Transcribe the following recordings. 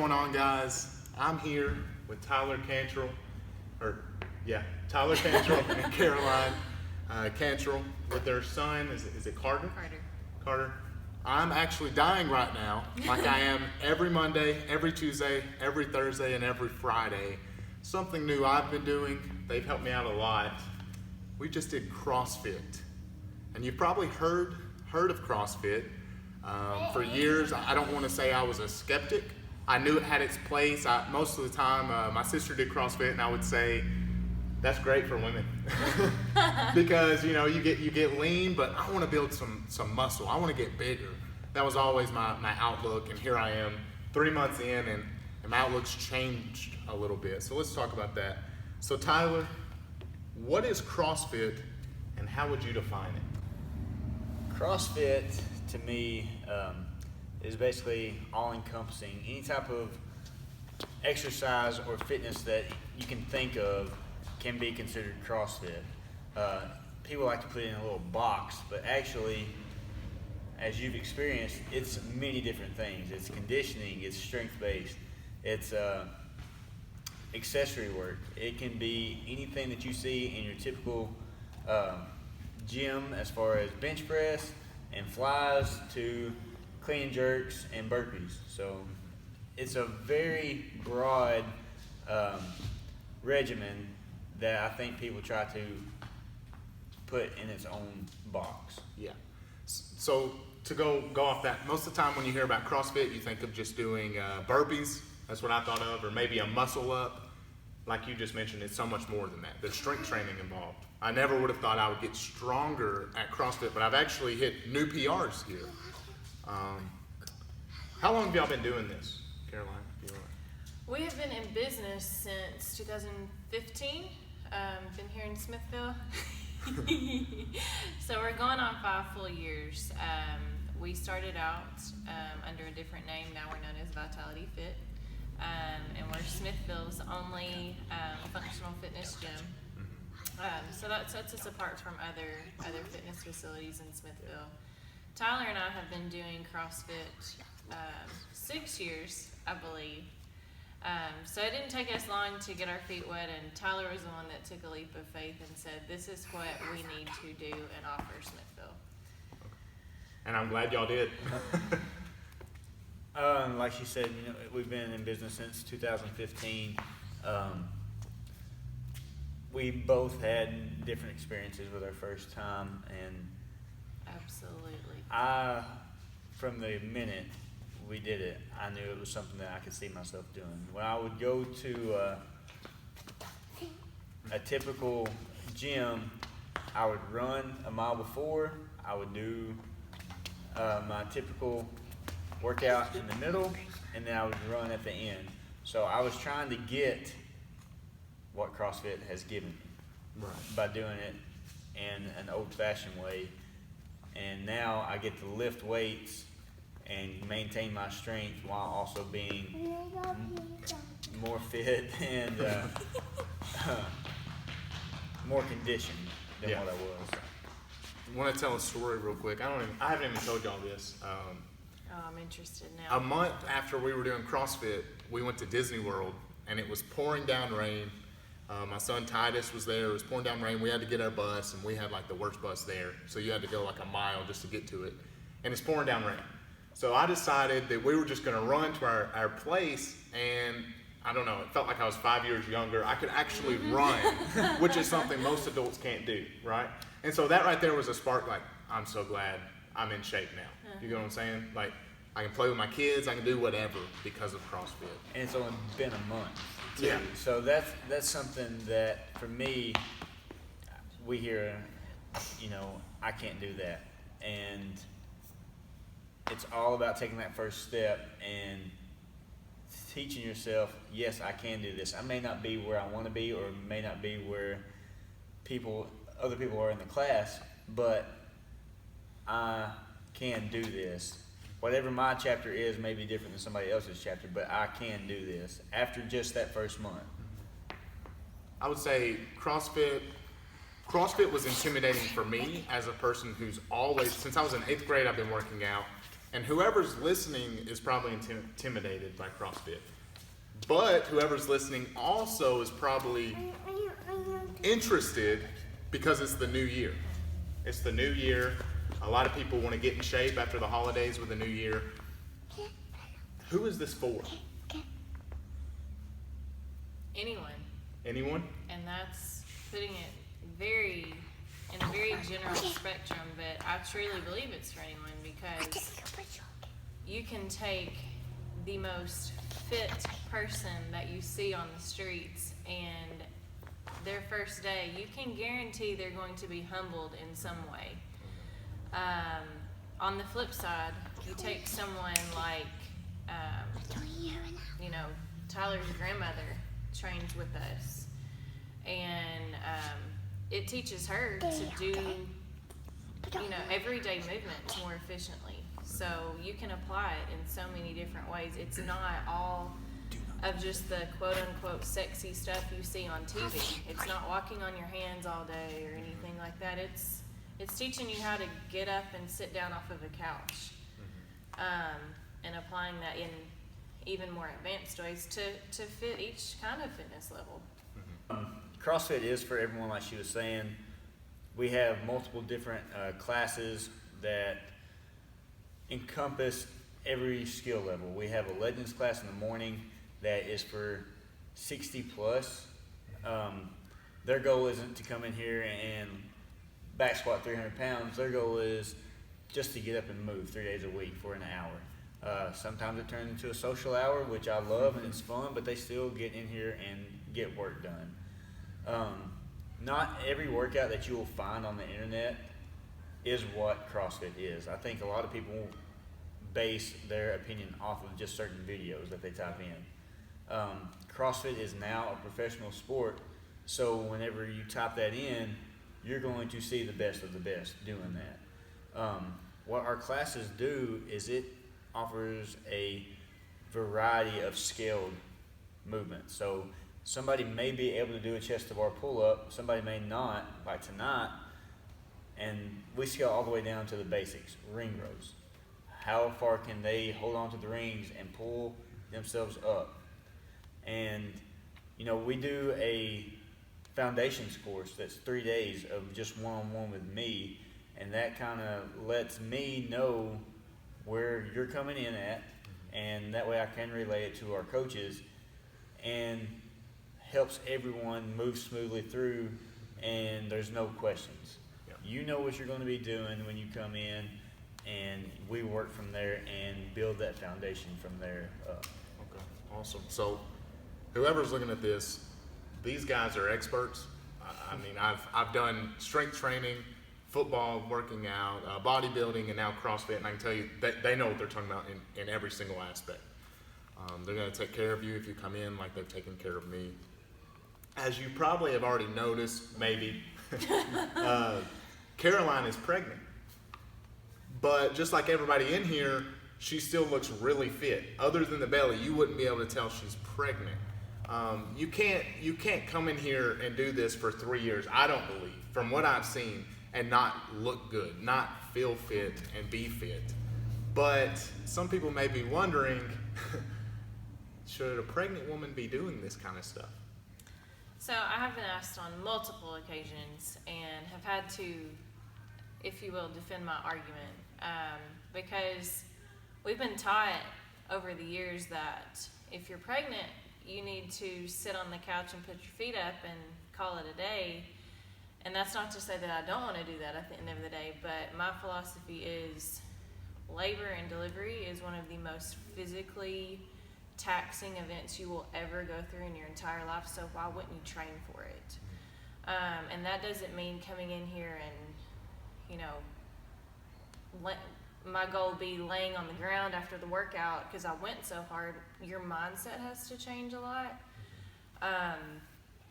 going on, guys? I'm here with Tyler Cantrell, Tyler Cantrell and Caroline Cantrell with their son. Is it Carter? Carter. I'm actually dying right now, like I am every Monday, every Tuesday, every Thursday, and every Friday. Something new I've been doing. They've helped me out a lot. We just did CrossFit, and you've probably heard of CrossFit. For years, I don't want to say I was a skeptic. I knew it had its place. Most of the time, my sister did CrossFit, and I would say, that's great for women. Because you get lean, but I want to build some muscle. I want to get bigger. That was always my outlook, and here I am 3 months in, and my outlook's changed a little bit. So let's talk about that. So Tyler, what is CrossFit, and how would you define it? CrossFit, to me, is basically all-encompassing. Any type of exercise or fitness that you can think of can be considered CrossFit. People like to put it in a little box, but actually, as you've experienced, it's many different things. It's conditioning, it's strength-based, it's accessory work. It can be anything that you see in your typical gym, as far as bench press and flies to clean and jerks and burpees. So it's a very broad regimen that I think people try to put in its own box. Yeah. So to go off that, most of the time when you hear about CrossFit, you think of just doing burpees. That's what I thought of, or maybe a muscle up. Like you just mentioned, it's so much more than that. There's strength training involved. I never would have thought I would get stronger at CrossFit, but I've actually hit new PRs here. How long have y'all been doing this, Caroline? We have been in business since 2015. Been here in Smithville. So we're going on 5 full years. We started out under a different name. Now we're known as Vitality Fit. And we're Smithville's only functional fitness gym. So that sets us apart from other fitness facilities in Smithville. Tyler and I have been doing CrossFit 6 years, I believe. So it didn't take us long to get our feet wet, and Tyler was the one that took a leap of faith and said, this is what we need to do and offer Smithville. And I'm glad y'all did. Like you said, we've been in business since 2015. We both had different experiences with our first time, and absolutely. From the minute we did it, I knew it was something that I could see myself doing. When I would go to a typical gym, I would run a mile before, I would do my typical workout in the middle, and then I would run at the end. So I was trying to get what CrossFit has given me by doing it in an old-fashioned way. And now I get to lift weights and maintain my strength while also being more fit and more conditioned than what I was. I want to tell a story real quick. I haven't even told y'all this. I'm interested now. A month after we were doing CrossFit, we went to Disney World, and it was pouring down rain. My son Titus was there. It was pouring down rain. We had to get our bus, and we had like the worst bus there. So you had to go like a mile just to get to it. And it's pouring down rain. So I decided that we were just going to run to our place, and I don't know, it felt like I was 5 years younger. I could actually run, which is something most adults can't do, right? And so that right there was a spark, like, I'm so glad I'm in shape now. You know what I'm saying? Like, I can play with my kids, I can do whatever because of CrossFit. And it's only been a month, too. Yeah. So that's something that, for me, we hear, I can't do that. And it's all about taking that first step and teaching yourself, yes, I can do this. I may not be where I want to be, or may not be where other people are in the class, but I can do this. Whatever my chapter is may be different than somebody else's chapter, but I can do this after just that first month. I would say CrossFit was intimidating for me as a person who's always, since I was in 8th grade, I've been working out. And whoever's listening is probably intimidated by CrossFit. But whoever's listening also is probably interested because it's the new year. It's the new year. A lot of people want to get in shape after the holidays with the new year. Who is this for? Anyone. Anyone? And that's putting it in a very general spectrum, but I truly believe it's for anyone because you can take the most fit person that you see on the streets and their first day, you can guarantee they're going to be humbled in some way. On the flip side, you take someone like, Tyler's grandmother trains with us, and it teaches her to do, everyday movements more efficiently. So you can apply it in so many different ways. It's not all of just the quote-unquote sexy stuff you see on TV. It's not walking on your hands all day or anything like that. It's teaching you how to get up and sit down off of a couch, and applying that in even more advanced ways to fit each kind of fitness level. CrossFit is for everyone, like she was saying. We have multiple different classes that encompass every skill level. We have a Legends class in the morning that is for 60 plus. Their goal isn't to come in here and back squat 300 pounds. Their goal is just to get up and move 3 days a week for an hour. Sometimes it turns into a social hour, which I love and it's fun, but they still get in here and get work done. Not every workout that you will find on the internet is what CrossFit is. I think a lot of people base their opinion off of just certain videos that they type in. CrossFit is now a professional sport, so whenever you type that in, you're going to see the best of the best doing that. What our classes do is it offers a variety of scaled movements. So somebody may be able to do a chest to bar pull-up, somebody may not, like tonight, and we scale all the way down to the basics, ring rows. How far can they hold on to the rings and pull themselves up? And, we do a foundations course that's 3 days of just one-on-one with me, and that kind of lets me know where you're coming in at, and that way I can relay it to our coaches, and helps everyone move smoothly through, and there's no questions. Yeah. You know what you're going to be doing when you come in, and we work from there and build that foundation from there up. Okay, awesome. So whoever's looking at this, these guys are experts. I mean, I've done strength training, football, working out, bodybuilding, and now CrossFit, and I can tell you they know what they're talking about in every single aspect. They're going to take care of you if you come in like they've taken care of me. As you probably have already noticed, maybe, Caroline is pregnant. But just like everybody in here, she still looks really fit. Other than the belly, you wouldn't be able to tell she's pregnant. You can't come in here and do this for 3 years, I don't believe, from what I've seen, and not look good, not feel fit and be fit. But some people may be wondering, should a pregnant woman be doing this kind of stuff? So I have been asked on multiple occasions and have had to, if you will, defend my argument, because we've been taught over the years that if you're pregnant, you need to sit on the couch and put your feet up and call it a day. And that's not to say that I don't want to do that at the end of the day, but my philosophy is labor and delivery is one of the most physically taxing events you will ever go through in your entire life, so why wouldn't you train for it? And that doesn't mean coming in here and, my goal be laying on the ground after the workout because I went so hard. Your mindset has to change a lot.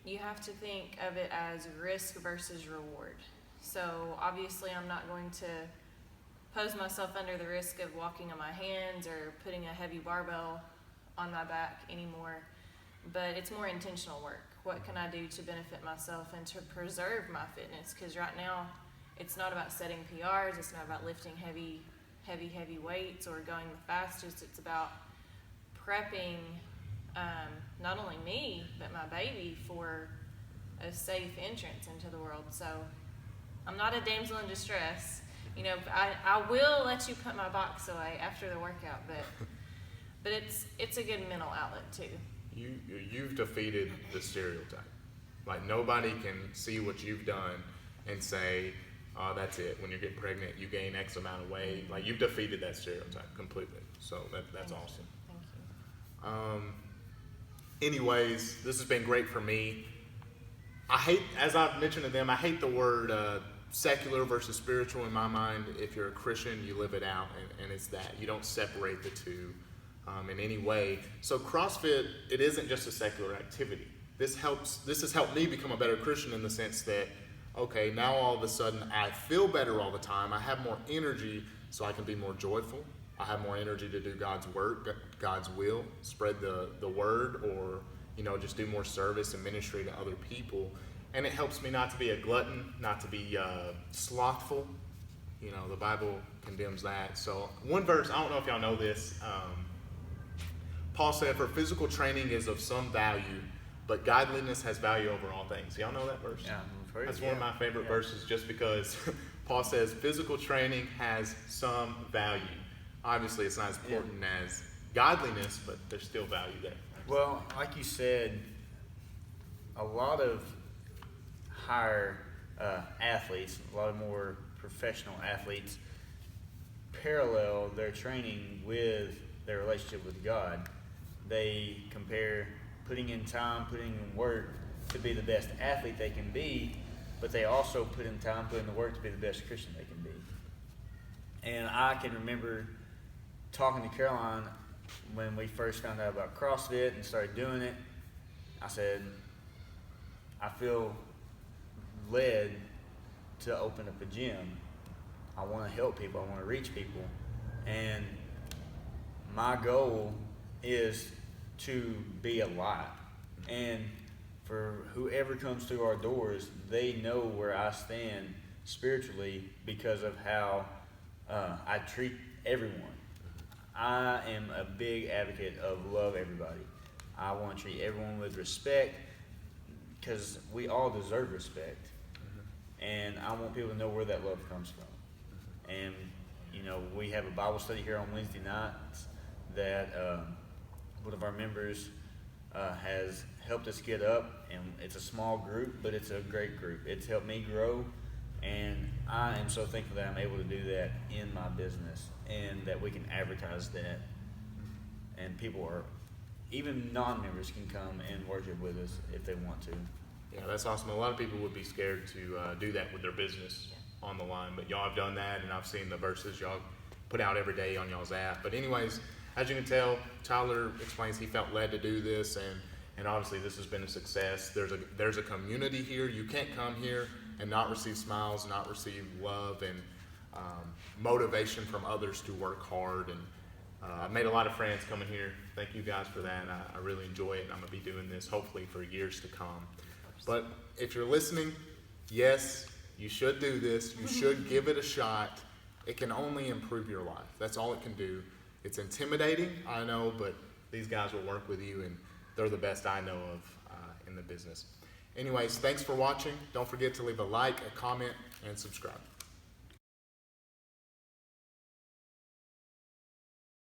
You have to think of it as risk versus reward. So obviously I'm not going to pose myself under the risk of walking on my hands or putting a heavy barbell on my back anymore, but it's more intentional work. What can I do to benefit myself and to preserve my fitness? Because right now it's not about setting PRs, it's not about lifting heavy weights or going the fastest. It's about prepping not only me, but my baby for a safe entrance into the world. So I'm not a damsel in distress. You know, I will let you put my box away after the workout, but it's a good mental outlet too. You've defeated the stereotype. Like, nobody can see what you've done and say, oh, that's it. When you're getting pregnant, you gain X amount of weight. Like, you've defeated that stereotype completely. So that's Thank awesome. You. Thank you. Anyways, this has been great for me. I hate, as I've mentioned to them, I hate the word secular versus spiritual in my mind. If you're a Christian, you live it out, and it's that. You don't separate the two in any way. So CrossFit, it isn't just a secular activity. This has helped me become a better Christian in the sense that, okay, now all of a sudden I feel better all the time. I have more energy, so I can be more joyful. I have more energy to do God's work, God's will, spread the word, or, you know, just do more service and ministry to other people. And it helps me not to be a glutton, not to be slothful. You know, the Bible condemns that. So one verse, I don't know if y'all know this, Paul said, for physical training is of some value, but godliness has value over all things. Y'all know that verse? Yeah, That's one of my favorite verses, just because Paul says physical training has some value. Obviously, it's not as important as godliness, but there's still value there. Well, like you said, a lot of higher athletes, a lot of more professional athletes, parallel their training with their relationship with God. They compare putting in time, putting in work to be the best athlete they can be, but they also put in time, put in the work to be the best Christian they can be. And I can remember talking to Caroline when we first found out about CrossFit and started doing it. I said, I feel led to open up a gym. I want to help people. I want to reach people. And my goal is to be a light. And for whoever comes through our doors, they know where I stand spiritually because of how I treat everyone. I am a big advocate of love everybody. I want to treat everyone with respect because we all deserve respect. And I want people to know where that love comes from. And, you know, we have a Bible study here on Wednesday nights that one of our members has helped us get up, and it's a small group, but it's a great group. It's helped me grow, and I am so thankful that I'm able to do that in my business and that we can advertise that, and people are, even non-members can come and worship with us if they want to. Yeah, that's awesome. A lot of people would be scared to do that with their business on the line, but y'all have done that, and I've seen the verses y'all put out every day on y'all's app. But anyways, as you can tell, Tyler explains he felt led to do this, and obviously this has been a success. There's a community here. You can't come here and not receive smiles, not receive love and motivation from others to work hard. And I've made a lot of friends coming here. Thank you guys for that. I really enjoy it. I'm going to be doing this hopefully for years to come. But if you're listening, yes, you should do this. You should give it a shot. It can only improve your life. That's all it can do. It's intimidating, I know, but these guys will work with you, and they're the best I know of in the business. Anyways, thanks for watching. Don't forget to leave a like, a comment, and subscribe.